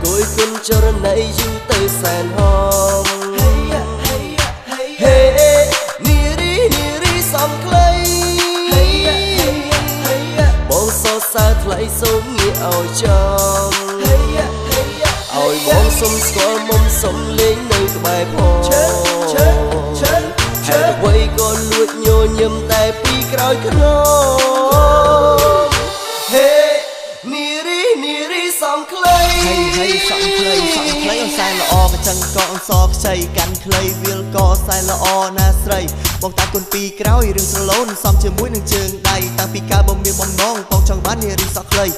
គួយគុណចរណីយូរទៅសែនហមនារីសំខ្លីបងសរសើរថ្លៃសូមងាកឲ្យចំឲ្យបងសុំស្គាល់មុំសុំលេងនៅក្បែរផងហេតុអ្វីក៏លួចញញឹមតែពីក្រោយខ្នងនារីសំខ្លីសំខ្លីអូនសែនល្អក៏ចឹងក៏អូនសខ្ចីកាន់ខ្លីវាលក៏សែនល្អណាស្រីបងតាគុណពីក្រោយរឿងស្រឡូនសំជាមួយនឹងជើងដៃតាំងពីកាលបងមានបំណងបងចង់បាននារីសក់ខ្លីឥ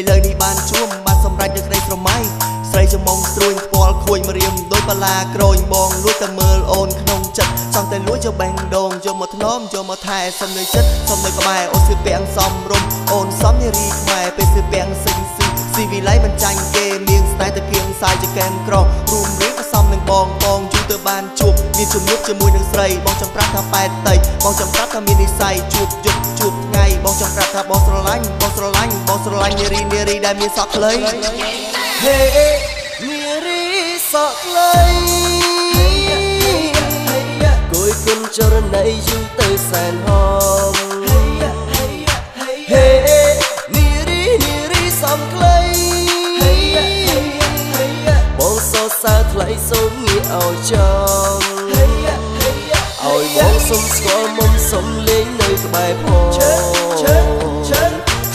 ឡូវនេះបានជួមបានសម្រេចនឹងក្តីស្រមៃស្រីច្មងស្រួយផ្ពាល់ខួយមរៀមដោយបាឡាក្រូចបងលួចតែមើលអូនក្នុងចិត្តចង់តែលួចយកបេះដូងយកមកធ្នមយកមកថែសុំនៅចិត្តសុំនៅក្បែរអូនស្ពាំងសំរុំអូនសំនារីខ្មែរពេលស្ពាំងស៊ីវិល័យមិនចាញ់គេនាងស្នេហ៍តគៀងសាយជាកែនក្ររួមរៀងក៏សំនឹងបងយូរទៅបានជួបមានជំនួបជាមួយនឹងស្រីបងចង់ប្រាប់ថាប៉ែតតៃបងចង់ប្រាប់ថាមាននិស្ស័យជួបថ្ងៃបងចង់ប្រាប់ថាបងស្រឡាញ់នារីដែលមានសក់ខ្លីនារីសក់ខ្លីគួយគុណចរណីយូរទៅសែនហមនារីសំខ្លីបងសរសើរថ្លៃសូមងាកឲ្យចំឲ្យបងសុំស្គាល់មុំសុំលេងនៅក្បែរផង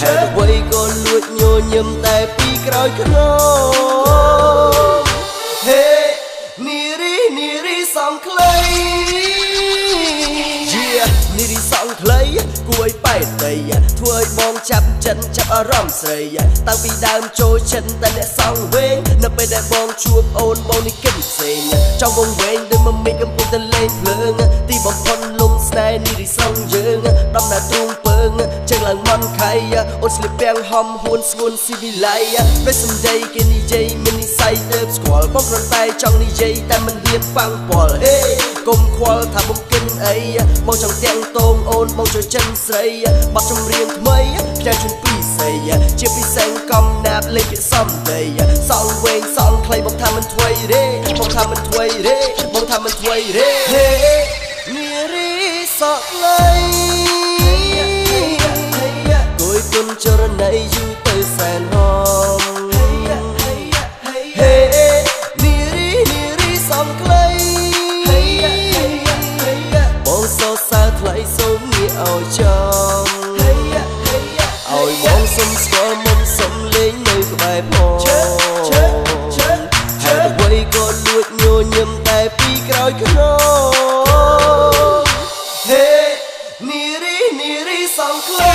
ហេតុអ្វីក៏លួចញញឹមតែពីក្រោយខ្នងនារីសំខ្លីនារីសំខ្លីគួយប៉ែតដីធ្វើឲ្យបងចាប់ចិត្តចាប់អារម្មណ៍ស្រីតាំងពីដើមចូលចិត្តតែអ្នកសងវែងនៅពេលដែលបងជួបអូនបងនេះគិតផ្សេងចង់វងវែងដូចមកមីកំពុងតែលេងភ្លើងទីបំផុតលំស្នេហ៍នារីសំយើងដំណើរទ្រូងពើងជើងឡើងមន់ខៃអូនស្លៀកពាំងហំហួនស្ងួនស៊ីវិល័យពេលសំដីគេនិយាយមាននិស្ស័យទៅស្គាល់បងគ្រាន់តែចង់និយាយតែមិនហ៊ានប៉ាំងពាល់កុំខ្វល់ថាបំកិនអីបងចង់ទាំងតងអូនបងចូលចិនស្រីបាត់ចម្រៀងថ្មីផ្ញើជូនពីស័យជាពិសេសកំណាប់លេខពាក្យសំដីសងវែងសងខ្លីបងថាមិនថ្មីទេបងថាមិនថ្មីទេនារីសក់ខ្លីគួយគុណចរណីយូរទៅសែនហមនារីសំខ្លីបងសរសើរថ្លៃសូមងាកឲ្យចំឲ្យបងសុំស្គាល់មុំសុំលេងនៅក្បែរផងហេតុអ្វីក៏លួចញញឹមតែពីក្រោយខ្នងនារីសំខ្លី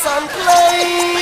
សំខ្លី